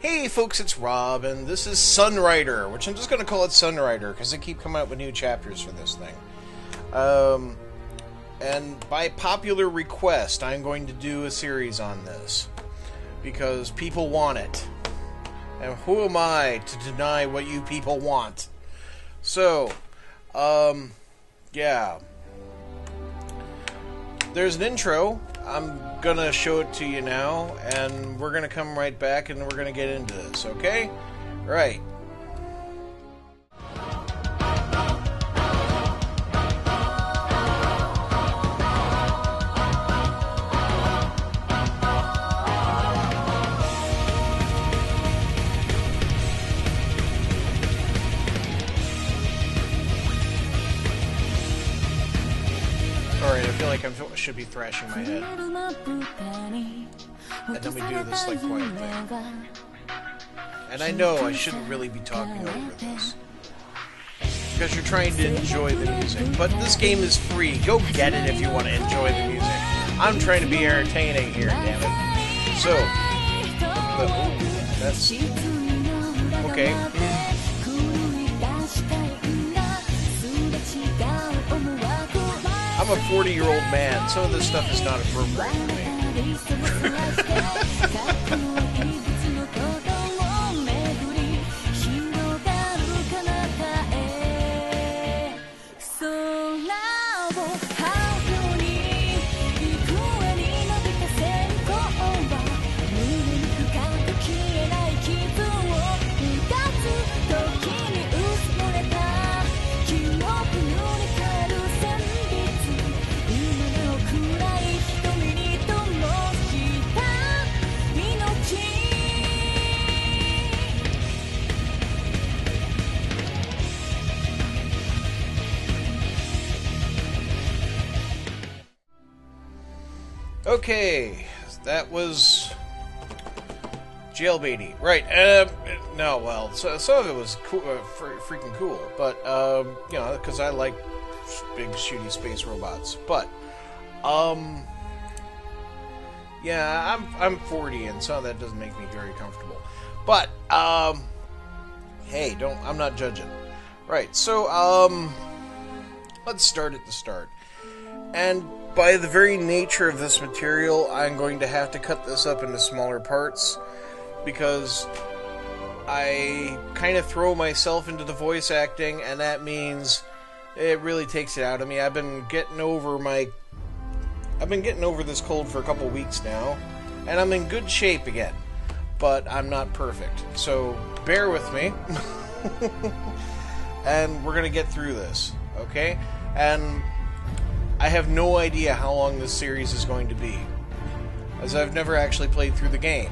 Hey folks, it's Rob, and this is Sunrider, which I'm just going to call it Sunrider, because they keep coming out with new chapters for this thing. And by popular request, I'm going to do a series on this, because people want it. And who am I to deny what you people want? So, yeah. There's an intro. I'm gonna show it to you now, and we're gonna come right back and we're gonna get into this, okay? Right. Alright, I feel like I should be thrashing my head. And then we do this, like, quiet thing. And I know I shouldn't really be talking over this, because you're trying to enjoy the music. But this game is free. Go get it if you want to enjoy the music. I'm trying to be entertaining here, damn it. So, that's... okay. I'm a 40-year-old man. Some of this stuff is not appropriate for me. Okay, that was jailbaity. Right, no, well, so some of it was cool, freaking cool, but, you know, because I like big, shooty space robots, but, yeah, I'm 40, and some of that doesn't make me very comfortable, but, hey, I'm not judging. Right, so, let's start at the start, and by the very nature of this material, I'm going to have to cut this up into smaller parts, because I kind of throw myself into the voice acting, and that means it really takes it out of me. I've been getting over this cold for a couple weeks now, and I'm in good shape again, but I'm not perfect. So bear with me, and we're gonna get through this, okay? And I have no idea how long this series is going to be, as I've never actually played through the game.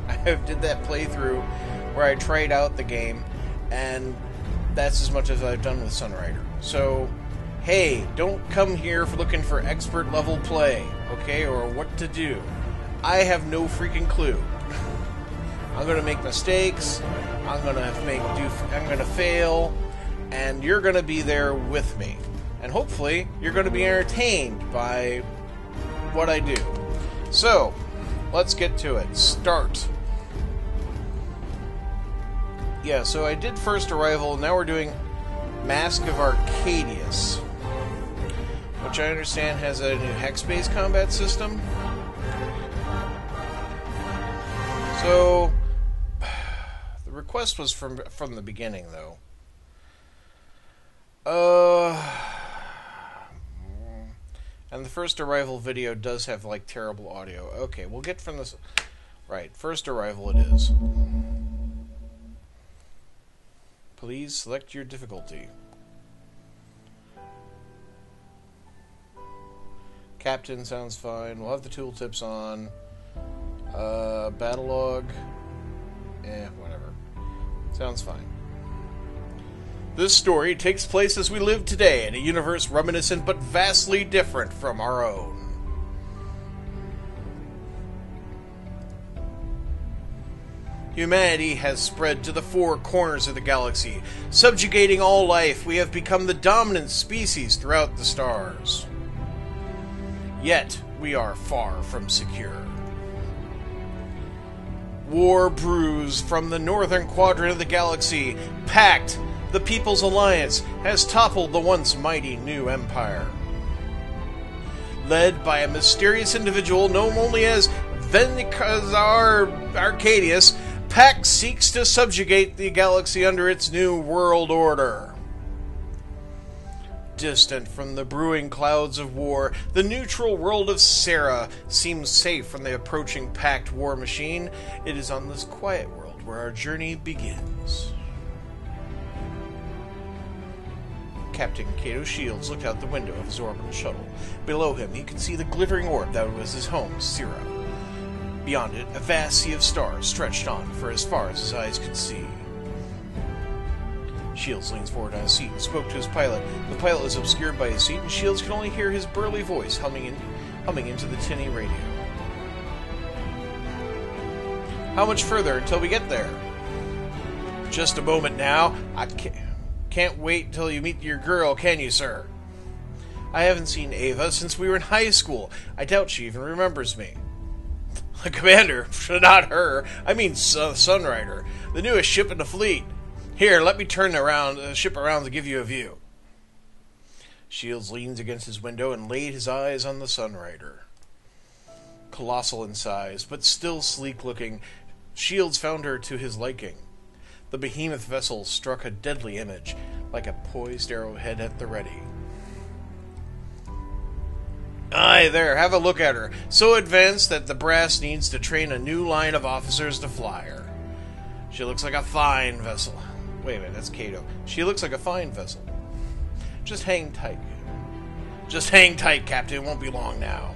I did that playthrough where I tried out the game, and that's as much as I've done with Sunrider. So, hey, don't come here looking for expert level play, okay, or what to do. I have no freaking clue. I'm gonna make mistakes, I'm gonna fail, and you're gonna be there with me. And hopefully, you're going to be entertained by what I do. So, let's get to it. Start. Yeah, so I did First Arrival, now we're doing Mask of Arcadius, which I understand has a new hex-based combat system. So, the request was from the beginning, though. And the First Arrival video does have, like, terrible audio. Okay, we'll get from this... Right, First Arrival it is. Please select your difficulty. Captain sounds fine. We'll have the tooltips on. Battle log. Whatever. Sounds fine. This story takes place as we live today, in a universe reminiscent but vastly different from our own. Humanity has spread to the four corners of the galaxy. Subjugating all life, we have become the dominant species throughout the stars. Yet, we are far from secure. War brews from the northern quadrant of the galaxy. Pact, the People's Alliance, has toppled the once mighty new empire. Led by a mysterious individual known only as Arcadius, Pact seeks to subjugate the galaxy under its new world order. Distant from the brewing clouds of war, the neutral world of Sarah seems safe from the approaching Pact war machine. It is on this quiet world where our journey begins. Captain Cato Shields looked out the window of his orbital shuttle. Below him, he could see the glittering orb that was his home, Syrah. Beyond it, a vast sea of stars stretched on for as far as his eyes could see. Shields leans forward on his seat and spoke to his pilot. The pilot was obscured by his seat, and Shields could only hear his burly voice humming into the tinny radio. How much further until we get there? Just a moment now. I can't wait until you meet your girl, can you, sir? I haven't seen Ava since we were in high school. I doubt she even remembers me. Commander, not her. I mean Sunrider, the newest ship in the fleet. Here, let me turn the ship around to give you a view. Shields leans against his window and laid his eyes on the Sunrider. Colossal in size, but still sleek-looking, Shields found her to his liking. The behemoth vessel struck a deadly image, like a poised arrowhead at the ready. Aye, there, have a look at her. So advanced that the brass needs to train a new line of officers to fly her. She looks like a fine vessel. Wait a minute, that's Cato. She looks like a fine vessel. Just hang tight. Just hang tight, Captain. It won't be long now.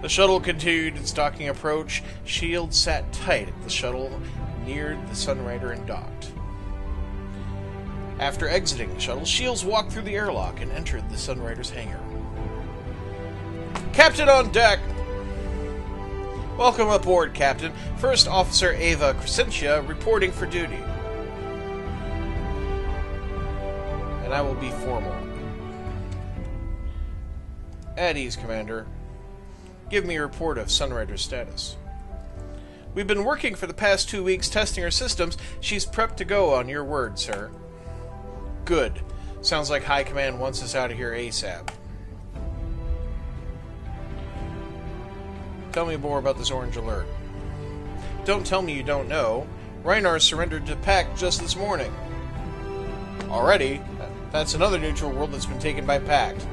The shuttle continued its docking approach. Shields sat tight as the shuttle neared the Sunrider and docked. After exiting the shuttle, Shields walked through the airlock and entered the Sunrider's hangar. Captain on deck! Welcome aboard, Captain. First Officer Ava Crescentia reporting for duty. And I will be formal. At ease, Commander. Give me a report of Sunrider's status. We've been working for the past 2 weeks testing her systems. She's prepped to go on your word, sir. Good. Sounds like High Command wants us out of here ASAP. Tell me more about this orange alert. Don't tell me you don't know. Ryder surrendered to Pact just this morning. Already? That's another neutral world that's been taken by Pact.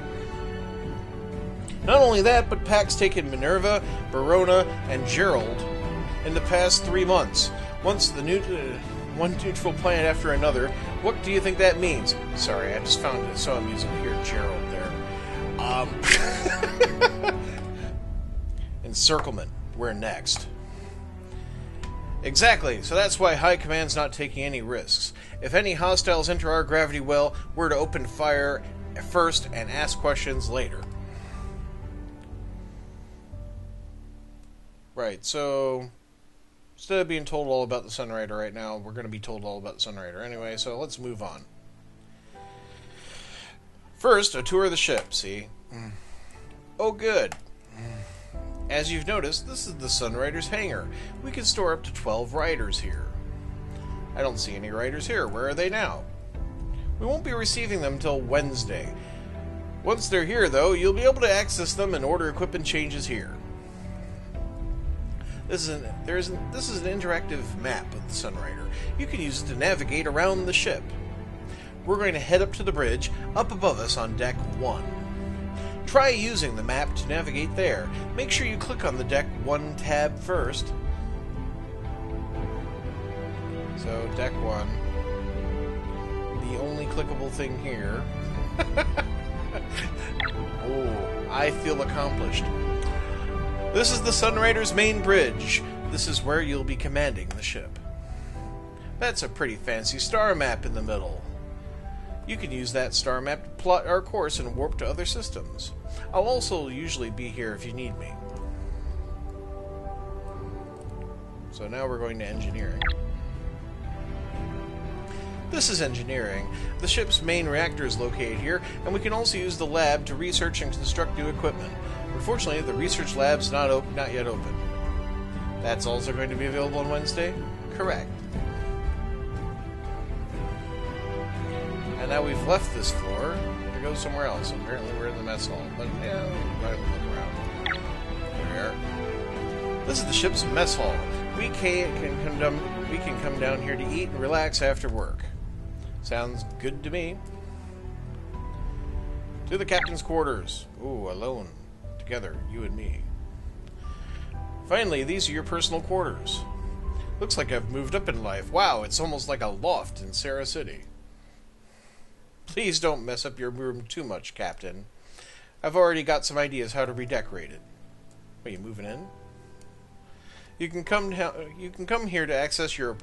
Not only that, but Pact's taken Minerva, Verona, and Gerald in the past 3 months. Once the one neutral planet after another. What do you think that means? Sorry, I just found it so amusing to hear Gerald there. Encirclement. We're next. Exactly, so that's why High Command's not taking any risks. If any hostiles enter our gravity well, we're to open fire first and ask questions later. Right, so instead of being told all about the Sunrider right now, we're going to be told all about the Sunrider anyway, so let's move on. First, a tour of the ship, see? Oh, good. As you've noticed, this is the Sunrider's hangar. We can store up to 12 Riders here. I don't see any Riders here. Where are they now? We won't be receiving them until Wednesday. Once they're here, though, you'll be able to access them and order equipment changes here. This is an interactive map of the Sunrider. You can use it to navigate around the ship. We're going to head up to the bridge up above us on Deck 1. Try using the map to navigate there. Make sure you click on the Deck 1 tab first. So, Deck 1. The only clickable thing here. Oh, I feel accomplished. This is the Sunrider's main bridge. This is where you'll be commanding the ship. That's a pretty fancy star map in the middle. You can use that star map to plot our course and warp to other systems. I'll also usually be here if you need me. So now we're going to engineering. This is engineering. The ship's main reactor is located here, and we can also use the lab to research and construct new equipment. Unfortunately, the research lab's not yet open. That's also going to be available on Wednesday? Correct. And now we've left this floor to go somewhere else. Apparently we're in the mess hall. But yeah, we'll go ahead and look around. Here we are. This is the ship's mess hall. We can come down here to eat and relax after work. Sounds good to me. To the captain's quarters. Ooh, alone. Together, you and me. Finally, these are your personal quarters. Looks like I've moved up in life. Wow, it's almost like a loft in Sarah City. Please don't mess up your room too much, Captain. I've already got some ideas how to redecorate it. Are you moving in? You can come here to access your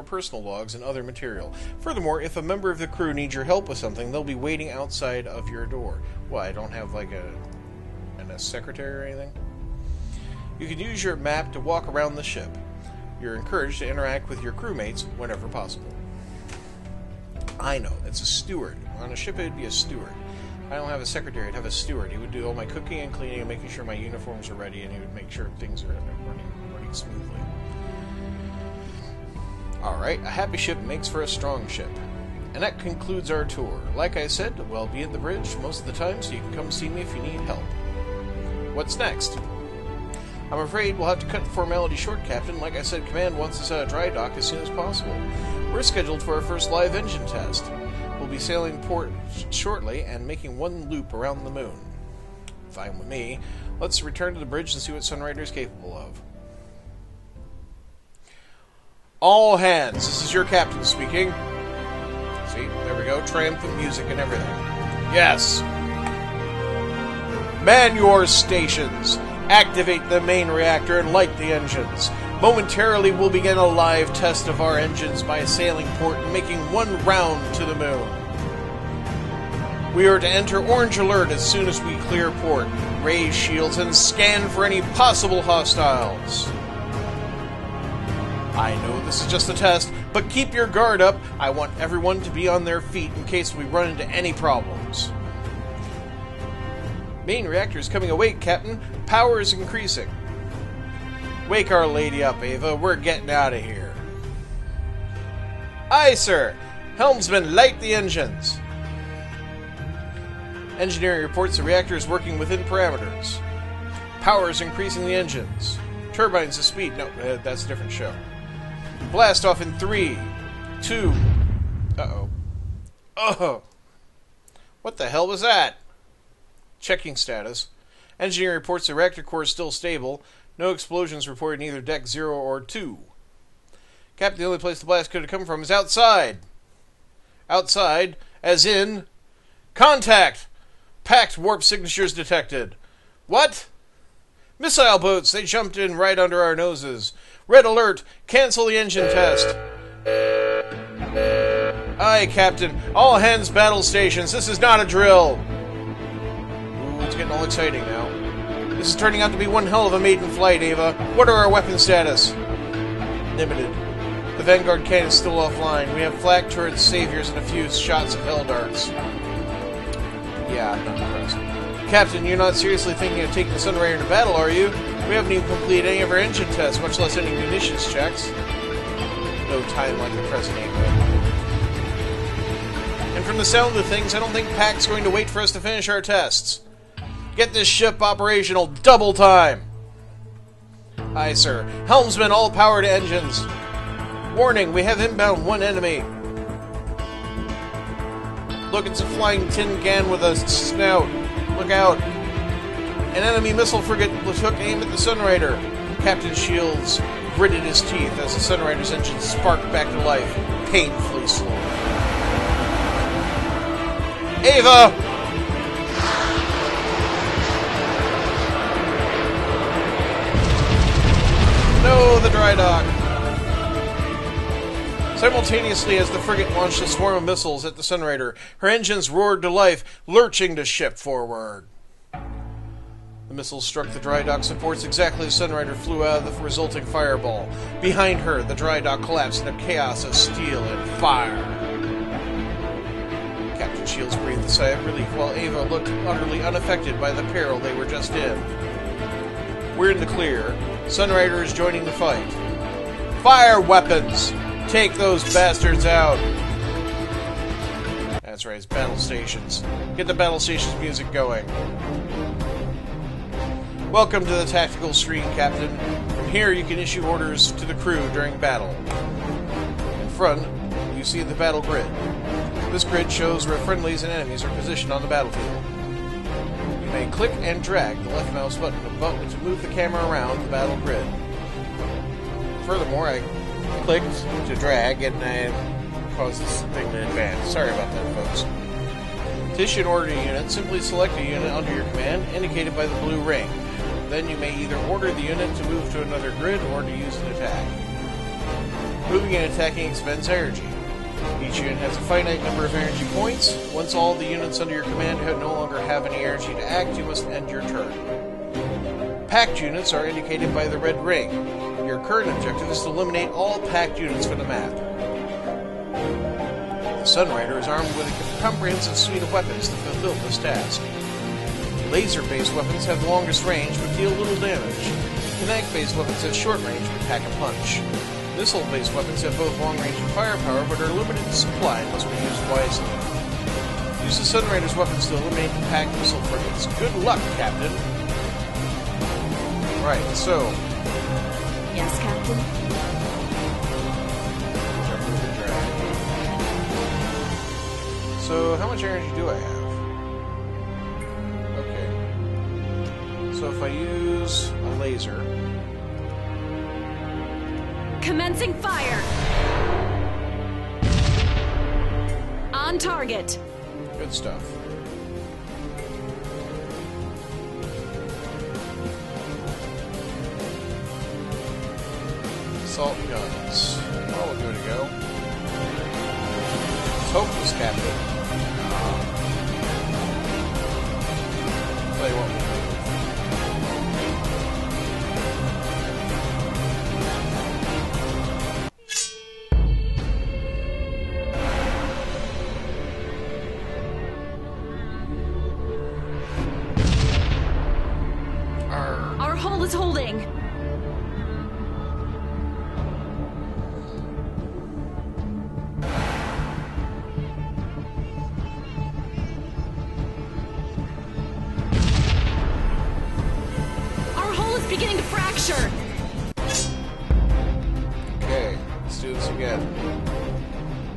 personal logs and other material. Furthermore, if a member of the crew needs your help with something, they'll be waiting outside of your door. Well, I don't have like a secretary or anything? You can use your map to walk around the ship. You're encouraged to interact with your crewmates whenever possible. I know, it's a steward. On a ship, it would be a steward. I don't have a secretary, I'd have a steward. He would do all my cooking and cleaning and making sure my uniforms are ready, and he would make sure things are running smoothly. Alright, a happy ship makes for a strong ship. And that concludes our tour. Like I said, we'll be at the bridge most of the time, so you can come see me if you need help. What's next? I'm afraid we'll have to cut the formality short, Captain. Like I said, Command wants us at a dry dock as soon as possible. We're scheduled for our first live engine test. We'll be sailing port shortly and making one loop around the moon. Fine with me. Let's return to the bridge and see what Sunrider is capable of. All hands, this is your captain speaking. See, there we go, triumphant music and everything. Yes! Man your stations! Activate the main reactor and light the engines. Momentarily we'll begin a live test of our engines by sailing port and making one round to the moon. We are to enter orange alert as soon as we clear port, raise shields, and scan for any possible hostiles. I know this is just a test, but keep your guard up. I want everyone to be on their feet in case we run into any problems. Main reactor is coming awake, Captain. Power is increasing. Wake our lady up, Ava. We're getting out of here. Aye, sir. Helmsman, light the engines. Engineering reports the reactor is working within parameters. Power is increasing the engines. Turbines to speed. No, that's a different show. Blast off in 3, 2... Uh-oh. Oh! What the hell was that? Checking status. Engineering reports the reactor core is still stable. No explosions reported in either deck 0 or 2. Captain, the only place the blast could have come from is outside. Outside, as in... Contact! Packed warp signatures detected. What? Missile boats! They jumped in right under our noses. Red alert! Cancel the engine test. Aye, Captain. All hands battle stations. This is not a drill. Ooh, it's getting all exciting now. This is turning out to be one hell of a maiden flight, Ava. What are our weapon status? Limited. The Vanguard cannon is still offline. We have flak turrets, saviors, and a few shots of hell darts. Yeah, I'm not impressed. Captain, you're not seriously thinking of taking the Sunrider into battle, are you? We haven't even completed any of our engine tests, much less any munitions checks. No time like the present, Ava. And from the sound of things, I don't think PAC's going to wait for us to finish our tests. Get this ship operational double time! Aye, sir. Helmsman, all power to engines. Warning, we have inbound one enemy. Look, it's a flying tin can with a snout. Look out. An enemy missile frigate took aim at the Sunrider. Captain Shields gritted his teeth as the Sunrider's engine sparked back to life, painfully slow. Ava! No, the dry dock. Simultaneously as the frigate launched a swarm of missiles at the Sunrider, her engines roared to life, lurching the ship forward. The missiles struck the dry dock supports exactly as Sunrider flew out of the resulting fireball. Behind her, the dry dock collapsed in a chaos of steel and fire. Captain Shields breathed a sigh of relief while Ava looked utterly unaffected by the peril they were just in. We're in the clear. Sunrider is joining the fight. Fire weapons! Take those bastards out! That's right, it's battle stations. Get the battle stations music going. Welcome to the tactical screen, Captain. From here you can issue orders to the crew during battle. In front, you see the battle grid. This grid shows where friendlies and enemies are positioned on the battlefield. You may click and drag the left mouse button to move the camera around the battle grid. Furthermore, I clicked to drag and I caused this thing to advance. Sorry about that, folks. To issue an order to a unit, simply select a unit under your command, indicated by the blue ring. Then you may either order the unit to move to another grid or to use an attack. Moving and attacking expends energy. Each unit has a finite number of energy points. Once all the units under your command no longer have any energy to act, you must end your turn. Packed units are indicated by the red ring. Your current objective is to eliminate all packed units from the map. The Sunrider is armed with a comprehensive suite of weapons to fulfill this task. Laser-based weapons have the longest range but deal little damage. Kinetic-based weapons have short range but pack a punch. Missile-based weapons have both long range and firepower but are limited in supply and must be used wisely. Use the Sunrider's weapons to eliminate the packed missile frigates. Good luck, Captain! Right, so... Yes, Captain? So, how much energy do I have? So if I use a laser... Commencing fire! On target! Good stuff. Assault guns. Oh, we'll give it a go. Let's hope this Captain. Tell you what we'll do. Our hull is holding! Our hull is beginning to fracture! Okay, let's do this again.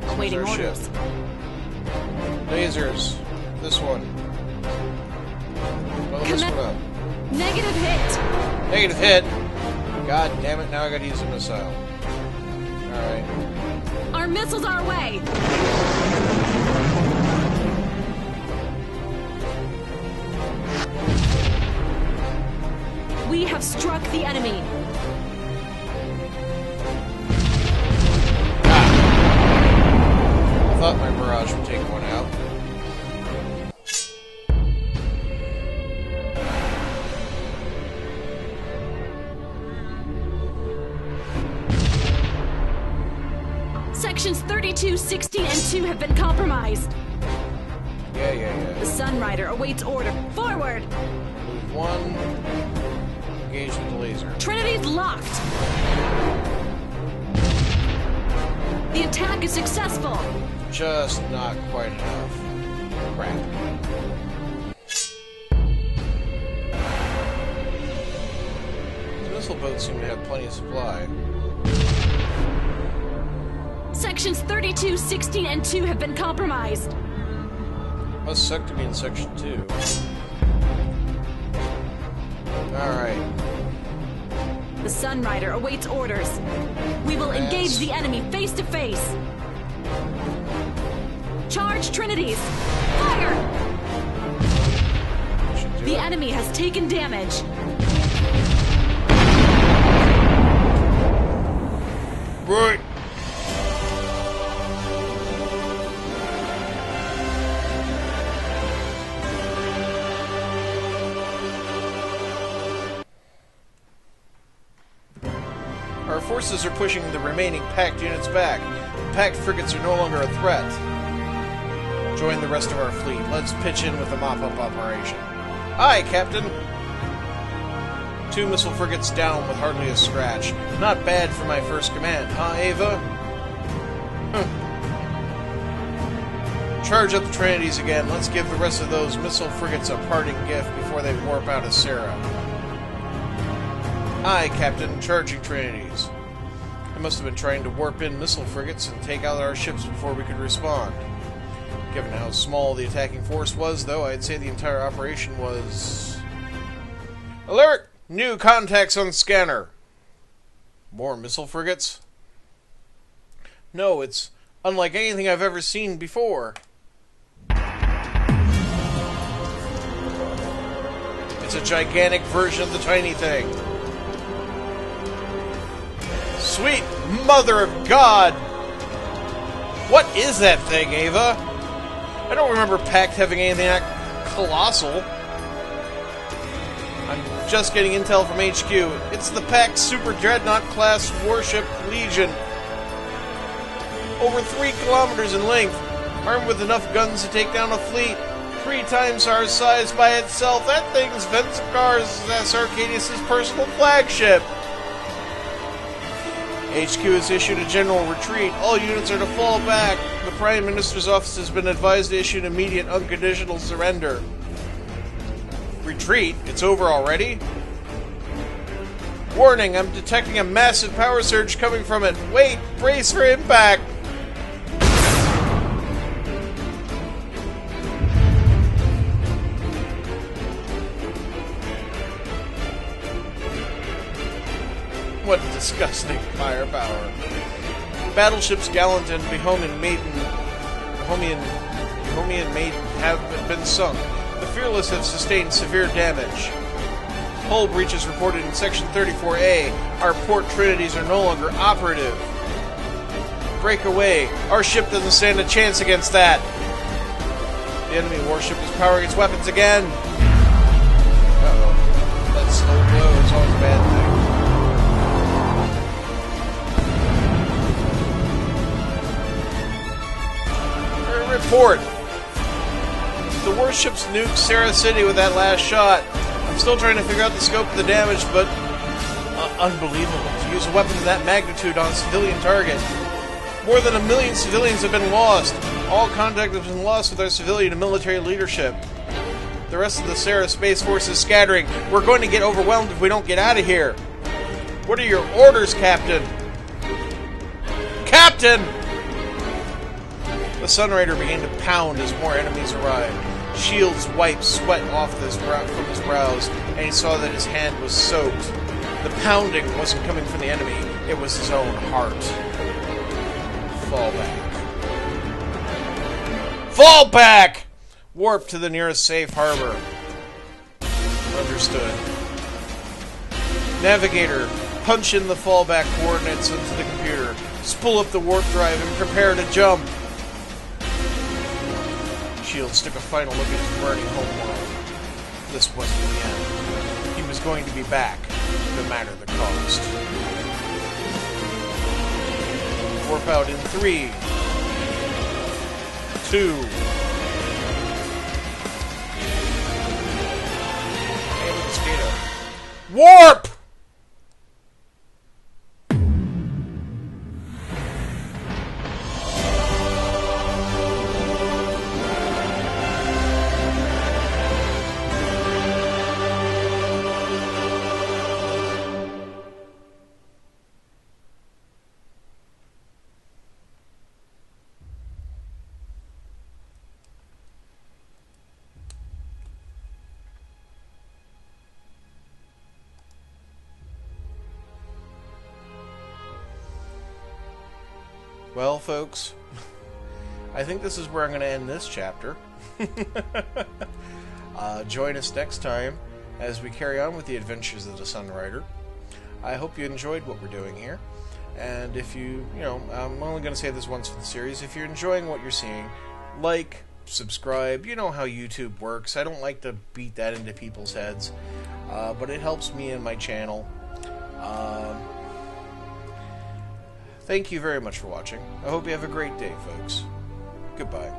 Awaiting orders. Ship. Lasers. This one. Blow this one up. Negative hit! Negative hit! God damn it, now I gotta use a missile. Alright. Our missiles are away! We have struck the enemy! I thought my barrage would take one out. Sections 32, 16, and 2 have been compromised. Yeah. The Sunrider awaits order. Forward! Move one. Engage with the laser. Trinity's locked! The attack is successful! Just not quite enough. Crap. The missile boats seem to have plenty of supply. Sections 32, 16, and 2 have been compromised. Must suck to be in Section 2. Alright. The Sunrider awaits orders. We will engage the enemy face to face. Charge Trinities! Fire! The enemy has taken damage. Right. Our forces are pushing the remaining packed units back. The packed frigates are no longer a threat. Join the rest of our fleet. Let's pitch in with the mop-up operation. Aye, Captain! 2 missile frigates down with hardly a scratch. Not bad for my first command, huh, Ava? Charge up the Trinities again. Let's give the rest of those missile frigates a parting gift before they warp out of Sarah. Aye, Captain. Charging Trinities. They must have been trying to warp in missile frigates and take out our ships before we could respond. Given how small the attacking force was, though, I'd say the entire operation was... Alert! New contacts on scanner. More missile frigates? No, it's unlike anything I've ever seen before. It's a gigantic version of the tiny thing. Sweet mother of God! What is that thing, Ava? I don't remember Pact having anything that colossal. I'm just getting intel from HQ. It's the Pact Super Dreadnought class warship Legion. Over 3 kilometers in length, armed with enough guns to take down a fleet 3 times our size by itself. That thing's Vincecar's Arcadius' personal flagship. HQ has issued a general retreat. All units are to fall back. The Prime Minister's office has been advised to issue an immediate unconditional surrender. Retreat? It's over already? Warning, I'm detecting a massive power surge coming from it. Wait, brace for impact. What disgusting firepower. Battleships Gallant and Bohemian Maiden have been sunk. The Fearless have sustained severe damage. Hull breaches reported in Section 34A. Our port Trinities are no longer operative. Break away. Our ship doesn't stand a chance against that. The enemy warship is powering its weapons again. Uh-oh. That slow blow is always a bad thing. Report! The warships nuked Sarah City with that last shot. I'm still trying to figure out the scope of the damage, but... unbelievable. To use a weapon of that magnitude on a civilian target. More than 1 million civilians have been lost. All contact has been lost with our civilian and military leadership. The rest of the Sarah Space Force is scattering. We're going to get overwhelmed if we don't get out of here. What are your orders, Captain? Captain! The Sunrider began to pound as more enemies arrived. Shields wiped sweat off from his brows, and he saw that his hand was soaked. The pounding wasn't coming from the enemy, it was his own heart. Fall back. Fall back! Warp to the nearest safe harbor. Understood. Navigator, punch in the fallback coordinates into the computer. Spool up the warp drive and prepare to jump. Shields took a final look at his burning homeworld. This wasn't the end. He was going to be back, no matter the cost. Warp out in 3, 2. Hey, look at Skater. Warp! Well, folks, I think this is where I'm going to end this chapter. Join us next time as we carry on with the adventures of the Sunrider. I hope you enjoyed what we're doing here. And if I'm only going to say this once for the series. If you're enjoying what you're seeing, like, subscribe. You know how YouTube works. I don't like to beat that into people's heads. But it helps me and my channel. Thank you very much for watching. I hope you have a great day, folks. Goodbye.